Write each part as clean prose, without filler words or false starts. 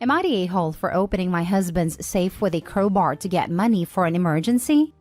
Am I the a-hole for opening my husband's safe with a crowbar to get money for an emergency?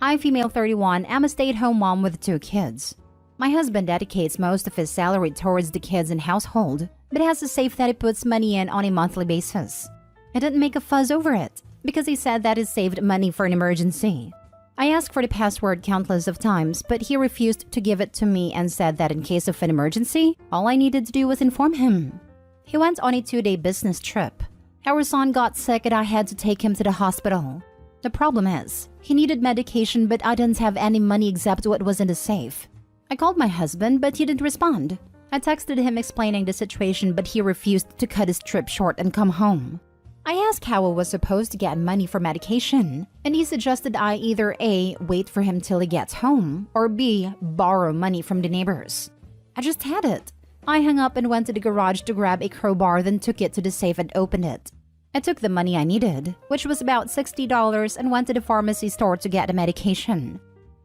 I, female 31, am a stay-at-home mom with 2 kids. My husband dedicates most of his salary towards the kids and household, but has a safe that he puts money in on a monthly basis. I didn't make a fuss over it, because he said that he saved money for an emergency. I asked for the password countless of times, but he refused to give it to me and said that in case of an emergency, all I needed to do was inform him. He went on a 2-day business trip. Our son got sick and I had to take him to the hospital. The problem is, he needed medication but I didn't have any money except what was in the safe. I called my husband but he didn't respond. I texted him explaining the situation but he refused to cut his trip short and come home. I asked how I was supposed to get money for medication, and he suggested I either A, wait for him till he gets home, or B, borrow money from the neighbors. I just had it. I hung up and went to the garage to grab a crowbar, then took it to the safe and opened it. I took the money I needed, which was about $60, and went to the pharmacy store to get the medication.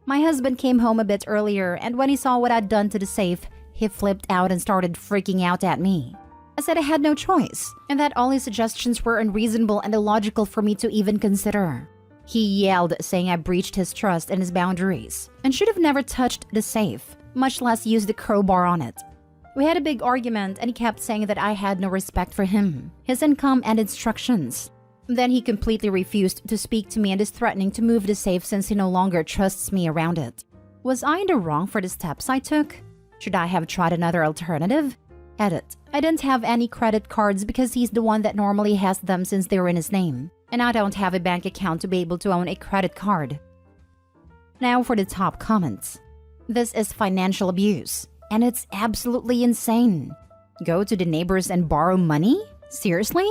My husband came home a bit earlier, and when he saw what I'd done to the safe, he flipped out and started freaking out at me. I said I had no choice, and that all his suggestions were unreasonable and illogical for me to even consider. He yelled, saying I breached his trust and his boundaries, and should have never touched the safe, much less used the crowbar on it. We had a big argument and he kept saying that I had no respect for him, his income and instructions. Then he completely refused to speak to me and is threatening to move the safe since he no longer trusts me around it. Was I in the wrong for the steps I took? Should I have tried another alternative? Edit. I didn't have any credit cards because he's the one that normally has them since they're in his name, and I don't have a bank account to be able to own a credit card. Now for the top comments. This is financial abuse. And it's absolutely insane. Go to the neighbors and borrow money? Seriously?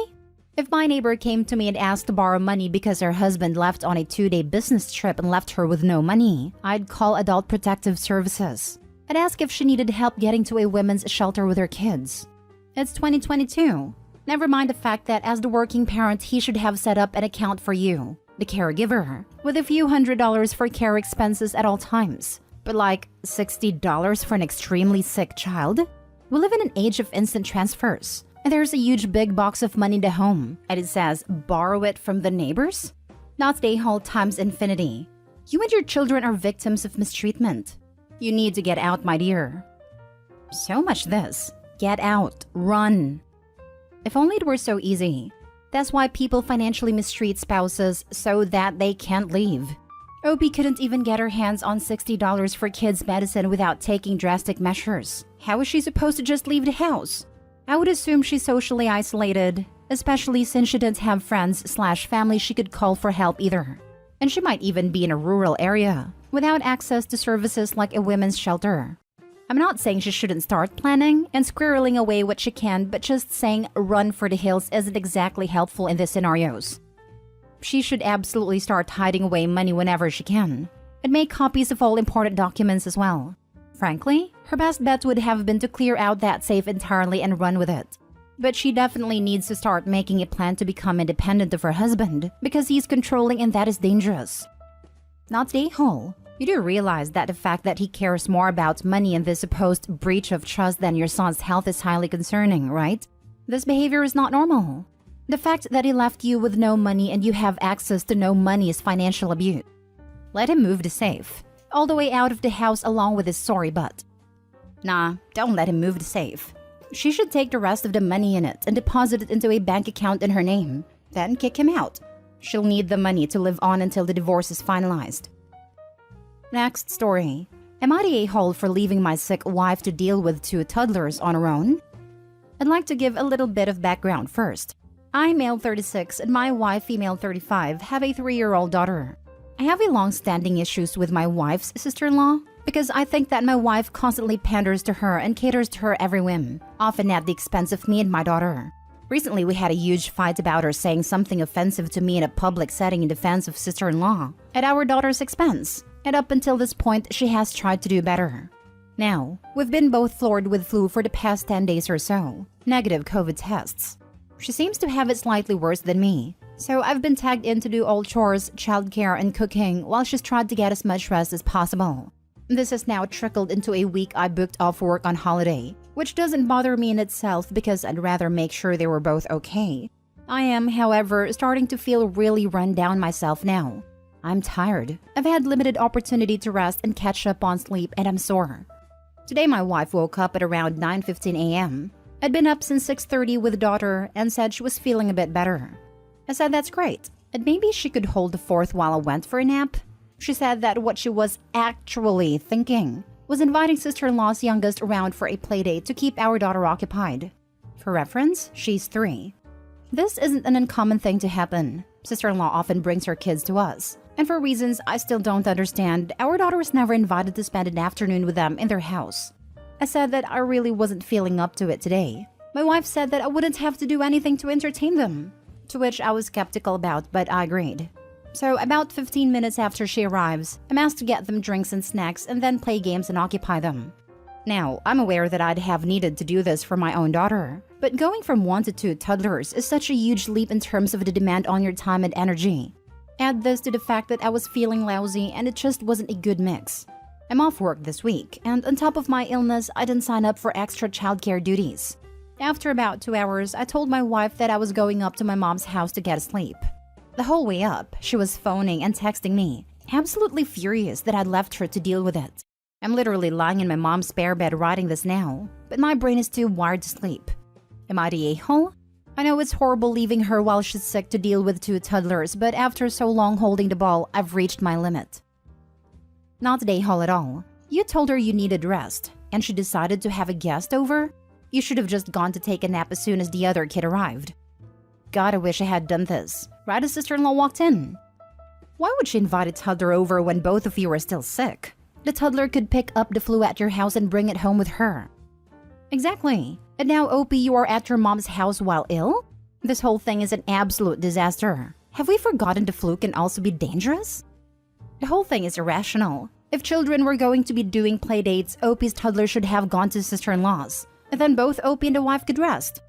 If my neighbor came to me and asked to borrow money because her husband left on a 2-day business trip and left her with no money, I'd call Adult Protective Services. I'd ask if she needed help getting to a women's shelter with her kids. It's 2022. Never mind the fact that as the working parent, he should have set up an account for you, the caregiver, with a few $100s for care expenses at all times. But like $60 for an extremely sick child? We live in an age of instant transfers, and there's a huge big box of money in the home, and it says borrow it from the neighbors? Not a-hole times infinity. You and your children are victims of mistreatment. You need to get out, my dear. So much this. Get out. Run. If only it were so easy. That's why people financially mistreat spouses so that they can't leave. OP couldn't even get her hands on $60 for kids' medicine without taking drastic measures. How is she supposed to just leave the house? I would assume she's socially isolated, especially since she didn't have friends/family she could call for help either. And she might even be in a rural area, without access to services like a women's shelter. I'm not saying she shouldn't start planning and squirreling away what she can, but just saying run for the hills isn't exactly helpful in these scenarios. She should absolutely start hiding away money whenever she can, and make copies of all important documents as well. Frankly, her best bet would have been to clear out that safe entirely and run with it. But she definitely needs to start making a plan to become independent of her husband, because he's controlling and that is dangerous. Not the a-hole. You do realize that the fact that he cares more about money and this supposed breach of trust than your son's health is highly concerning, right? This behavior is not normal. The fact that he left you with no money and you have access to no money is financial abuse. Let him move the safe, all the way out of the house along with his sorry butt. Nah, don't let him move the safe. She should take the rest of the money in it and deposit it into a bank account in her name, then kick him out. She'll need the money to live on until the divorce is finalized. Next story. Am I the a-hole for leaving my sick wife to deal with 2 toddlers on her own? I'd like to give a little bit of background first. I'm male 36 and my wife, female 35, have a 3-year-old daughter. I have a long-standing issues with my wife's sister-in-law because I think that my wife constantly panders to her and caters to her every whim, often at the expense of me and my daughter. Recently, we had a huge fight about her saying something offensive to me in a public setting in defense of sister-in-law at our daughter's expense, and up until this point, she has tried to do better. Now, we've been both floored with flu for the past 10 days or so, negative COVID tests. She seems to have it slightly worse than me, so I've been tagged in to do all chores, childcare, and cooking while she's tried to get as much rest as possible. This has now trickled into a week I booked off work on holiday, which doesn't bother me in itself because I'd rather make sure they were both okay. I am, however, starting to feel really run down myself now. I'm tired. I've had limited opportunity to rest and catch up on sleep, and I'm sore. Today my wife woke up at around 9:15 a.m. I'd been up since 6:30 with daughter and said she was feeling a bit better. I said that's great, and maybe she could hold the fort while I went for a nap. She said that what she was actually thinking was inviting sister-in-law's youngest around for a playdate to keep our daughter occupied. For reference, she's 3. This isn't an uncommon thing to happen. Sister-in-law often brings her kids to us, and for reasons I still don't understand, our daughter was never invited to spend an afternoon with them in their house. I said that I really wasn't feeling up to it today. My wife said that I wouldn't have to do anything to entertain them, to which I was skeptical about, but I agreed. So about 15 minutes after she arrives, I'm asked to get them drinks and snacks and then play games and occupy them. Now, I'm aware that I'd have needed to do this for my own daughter, but going from 1 to 2 toddlers is such a huge leap in terms of the demand on your time and energy. Add this to the fact that I was feeling lousy and it just wasn't a good mix. I'm off work this week, and on top of my illness, I didn't sign up for extra childcare duties. After about 2 hours, I told my wife that I was going up to my mom's house to get a sleep. The whole way up, she was phoning and texting me, absolutely furious that I'd left her to deal with it. I'm literally lying in my mom's spare bed writing this now, but my brain is too wired to sleep. Am I the a-hole? I know it's horrible leaving her while she's sick to deal with 2 toddlers, but after so long holding the ball, I've reached my limit. Not the a-hole at all. You told her you needed rest, and she decided to have a guest over? You should have just gone to take a nap as soon as the other kid arrived. God, I wish I had done this, right as sister-in-law walked in. Why would she invite a toddler over when both of you are still sick? The toddler could pick up the flu at your house and bring it home with her. Exactly. And now, OP, you are at your mom's house while ill? This whole thing is an absolute disaster. Have we forgotten the flu can also be dangerous? The whole thing is irrational. If children were going to be doing playdates, OP's toddler should have gone to sister-in-law's, and then both OP and the wife could rest.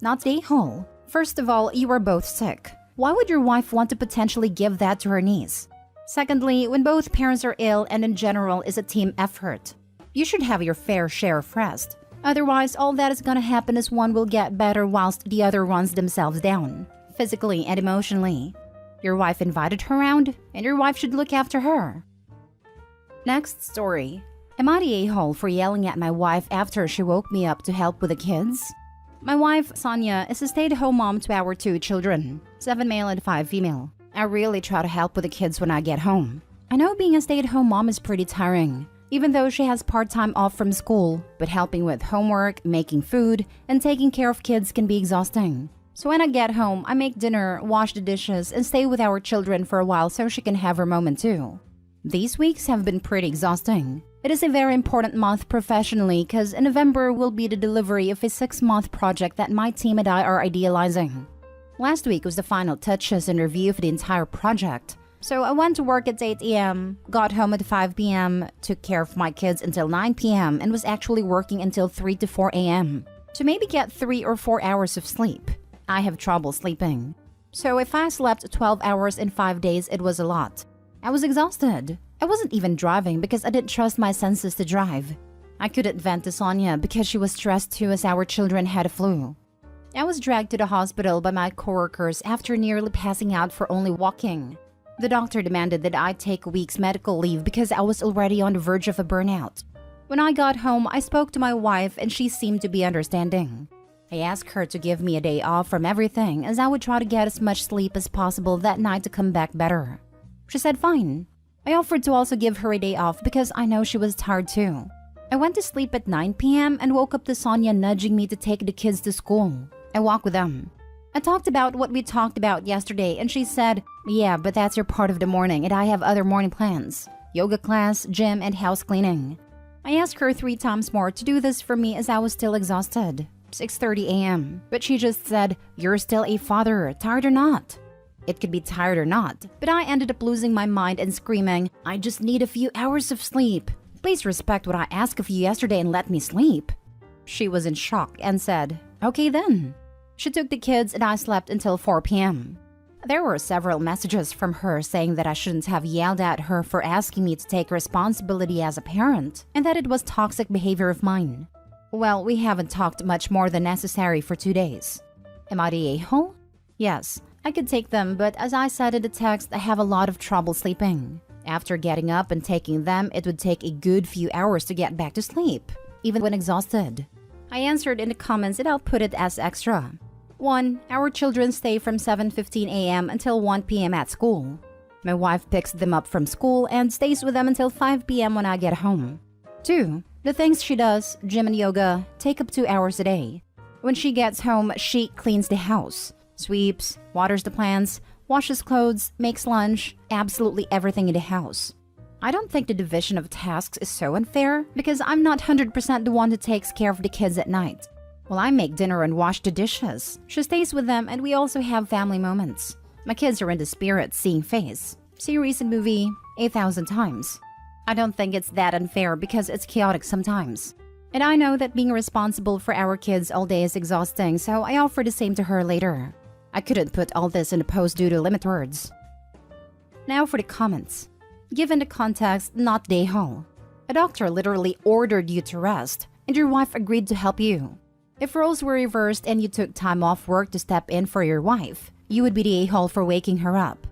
Not the a-hole. First of all, you are both sick. Why would your wife want to potentially give that to her niece? Secondly, when both parents are ill and in general is a team effort, you should have your fair share of rest. Otherwise, all that is gonna happen is one will get better whilst the other runs themselves down, physically and emotionally. Your wife invited her around, and your wife should look after her. Next story. Am I the a-hole for yelling at my wife after she woke me up to help with the kids? My wife, Sonia, is a stay-at-home mom to our 2 children, 7 male and 5 female. I really try to help with the kids when I get home. I know being a stay-at-home mom is pretty tiring, even though she has part-time off from school, but helping with homework, making food, and taking care of kids can be exhausting. So when I get home, I make dinner, wash the dishes, and stay with our children for a while so she can have her moment too. These weeks have been pretty exhausting. It is a very important month professionally because in November will be the delivery of a 6-month project that my team and I are idealizing. Last week was the final touches and review of the entire project. So I went to work at 8 a.m., got home at 5 p.m., took care of my kids until 9 p.m., and was actually working until 3 to 4 a.m. to maybe get 3 or 4 hours of sleep. I have trouble sleeping. So if I slept 12 hours in 5 days, it was a lot. I was exhausted. I wasn't even driving because I didn't trust my senses to drive. I couldn't vent to Sonia because she was stressed too as our children had a flu. I was dragged to the hospital by my coworkers after nearly passing out for only walking. The doctor demanded that I take a week's medical leave because I was already on the verge of a burnout. When I got home, I spoke to my wife and she seemed to be understanding. I asked her to give me a day off from everything as I would try to get as much sleep as possible that night to come back better. She said fine. I offered to also give her a day off because I know she was tired too. I went to sleep at 9 p.m. and woke up to Sonia nudging me to take the kids to school. I walked with them. I talked about what we talked about yesterday and she said, yeah, but that's your part of the morning and I have other morning plans. Yoga class, gym, and house cleaning. I asked her 3 times more to do this for me as I was still exhausted. 6:30 a.m. But she just said, you're still a father, tired or not. It could be tired or not, but I ended up losing my mind and screaming, I just need a few hours of sleep. Please respect what I asked of you yesterday and let me sleep. She was in shock and said, okay then. She took the kids and I slept until 4 p.m. There were several messages from her saying that I shouldn't have yelled at her for asking me to take responsibility as a parent and that it was toxic behavior of mine. Well, we haven't talked much more than necessary for 2 days. Am I the a-hole? Yes, I could take them, but as I said in the text, I have a lot of trouble sleeping. After getting up and taking them, it would take a good few hours to get back to sleep, even when exhausted. I answered in the comments and I'll put it as extra. 1. Our children stay from 7:15 a.m. until 1 p.m. at school. My wife picks them up from school and stays with them until 5 p.m. when I get home. 2. The things she does, gym and yoga, take up 2 hours a day. When she gets home, she cleans the house, sweeps, waters the plants, washes clothes, makes lunch, absolutely everything in the house. I don't think the division of tasks is so unfair because I'm not 100% the one who takes care of the kids at night. While I make dinner and wash the dishes, she stays with them and we also have family moments. My kids are in the spirit seeing face, series and movie 8,000 times. I don't think it's that unfair because it's chaotic sometimes. And I know that being responsible for our kids all day is exhausting, so I offer the same to her later. I couldn't put all this in a post due to limit words. Now for the comments. Given the context, not day hall. A doctor literally ordered you to rest, and your wife agreed to help you. If roles were reversed and you took time off work to step in for your wife, you would be the a-hole for waking her up.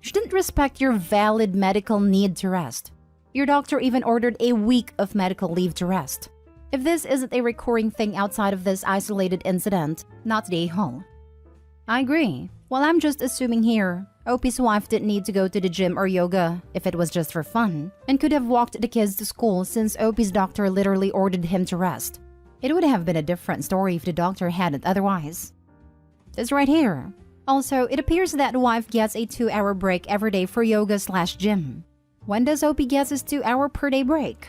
She didn't respect your valid medical need to rest. Your doctor even ordered a week of medical leave to rest. If this isn't a recurring thing outside of this isolated incident, not the a-hole. I agree. Well, I'm just assuming here, Opie's wife didn't need to go to the gym or yoga if it was just for fun, and could have walked the kids to school since Opie's doctor literally ordered him to rest. It would have been a different story if the doctor had it otherwise. This right here. Also, it appears that the wife gets a 2-hour break every day for yoga/gym. When does Opie get his 2-hour per day break?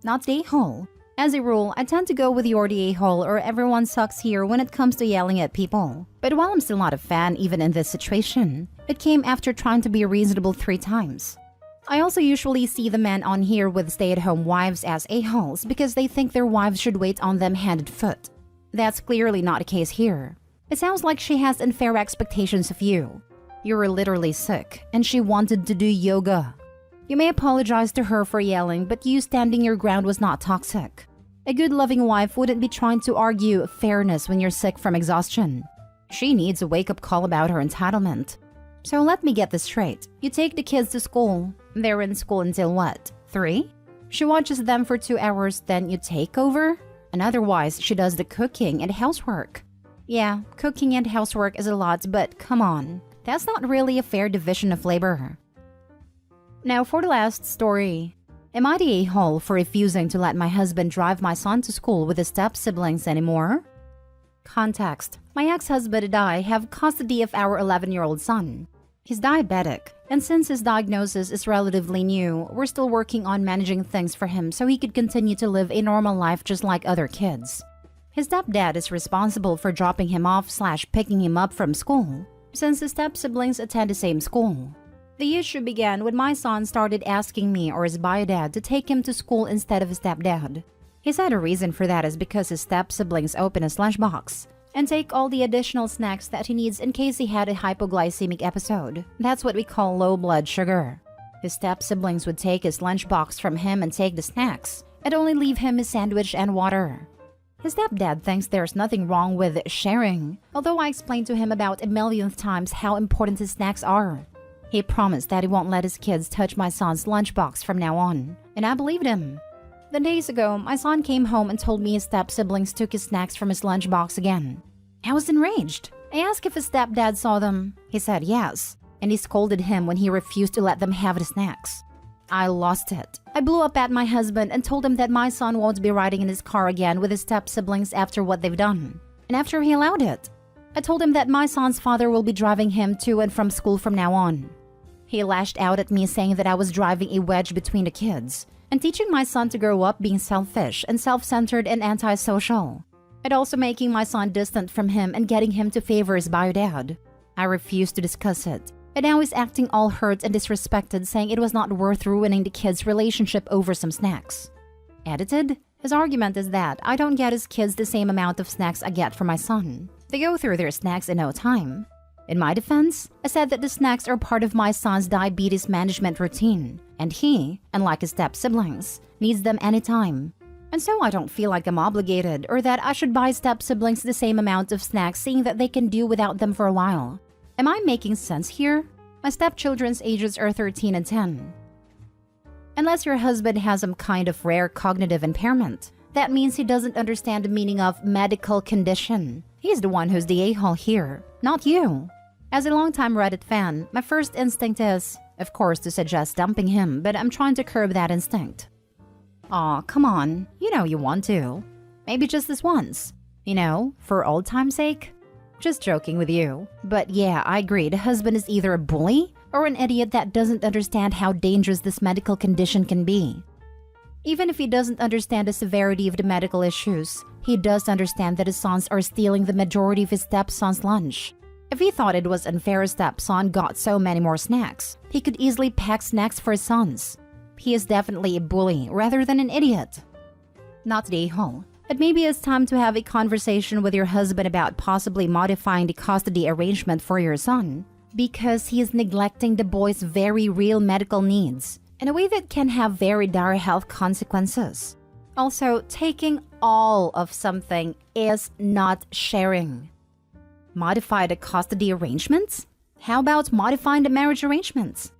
Not the a-hole. As a rule, I tend to go with you're the a-hole or everyone sucks here when it comes to yelling at people. But while I'm still not a fan even in this situation, it came after trying to be reasonable 3 times. I also usually see the men on here with stay-at-home wives as a-holes because they think their wives should wait on them hand and foot. That's clearly not the case here. It sounds like she has unfair expectations of you. You were literally sick, and she wanted to do yoga. You may apologize to her for yelling, but you standing your ground was not toxic. A good loving wife wouldn't be trying to argue fairness when you're sick from exhaustion. She needs a wake-up call about her entitlement. So let me get this straight. You take the kids to school. They're in school until what, 3? She watches them for 2 hours, then you take over? And otherwise, she does the cooking and housework. Yeah, cooking and housework is a lot, but come on. That's not really a fair division of labor. Now for the last story. Am I the a-hole for refusing to let my husband drive my son to school with his step-siblings anymore? Context. My ex-husband and I have custody of our 11-year-old son. He's diabetic, and since his diagnosis is relatively new, we're still working on managing things for him so he could continue to live a normal life just like other kids. His stepdad is responsible for dropping him off/picking him up from school, since his step-siblings attend the same school. The issue began when my son started asking me or his bio-dad to take him to school instead of his stepdad. He said a reason for that is because his step-siblings open his lunchbox and take all the additional snacks that he needs in case he had a hypoglycemic episode. That's what we call low blood sugar. His step-siblings would take his lunchbox from him and take the snacks, and only leave him his sandwich and water. His stepdad thinks there's nothing wrong with sharing, although I explained to him about a millionth times how important his snacks are. He promised that he won't let his kids touch my son's lunchbox from now on, and I believed him. Then days ago, my son came home and told me his step-siblings took his snacks from his lunchbox again. I was enraged. I asked if his stepdad saw them. He said yes, and he scolded him when he refused to let them have the snacks. I lost it. I blew up at my husband and told him that my son won't be riding in his car again with his step-siblings after what they've done. And after he allowed it, I told him that my son's father will be driving him to and from school from now on. He lashed out at me saying that I was driving a wedge between the kids and teaching my son to grow up being selfish and self-centered and antisocial, and also making my son distant from him and getting him to favor his bio-dad. I refused to discuss it, and now he's acting all hurt and disrespected, saying it was not worth ruining the kids' relationship over some snacks. Edited? His argument is that I don't get his kids the same amount of snacks I get for my son. They go through their snacks in no time. In my defense, I said that the snacks are part of my son's diabetes management routine, and he, unlike his step-siblings, needs them anytime. And so I don't feel like I'm obligated or that I should buy step-siblings the same amount of snacks seeing that they can do without them for a while. Am I making sense here? My stepchildren's ages are 13 and 10. Unless your husband has some kind of rare cognitive impairment, that means he doesn't understand the meaning of medical condition. He's the one who's the a-hole here, not you. As a longtime Reddit fan, my first instinct is, of course, to suggest dumping him, but I'm trying to curb that instinct. Aw, come on, you know you want to. Maybe just this once. You know, for old time's sake? Just joking with you. But yeah, I agree, the husband is either a bully or an idiot that doesn't understand how dangerous this medical condition can be. Even if he doesn't understand the severity of the medical issues, he does understand that his sons are stealing the majority of his stepson's lunch. If he thought it was unfair his stepson got so many more snacks, he could easily pack snacks for his sons. He is definitely a bully rather than an idiot. Not the a-hole. But maybe it's time to have a conversation with your husband about possibly modifying the custody arrangement for your son, because he is neglecting the boy's very real medical needs in a way that can have very dire health consequences. Also, taking all of something is not sharing. Modify the custody arrangements? How about modifying the marriage arrangements?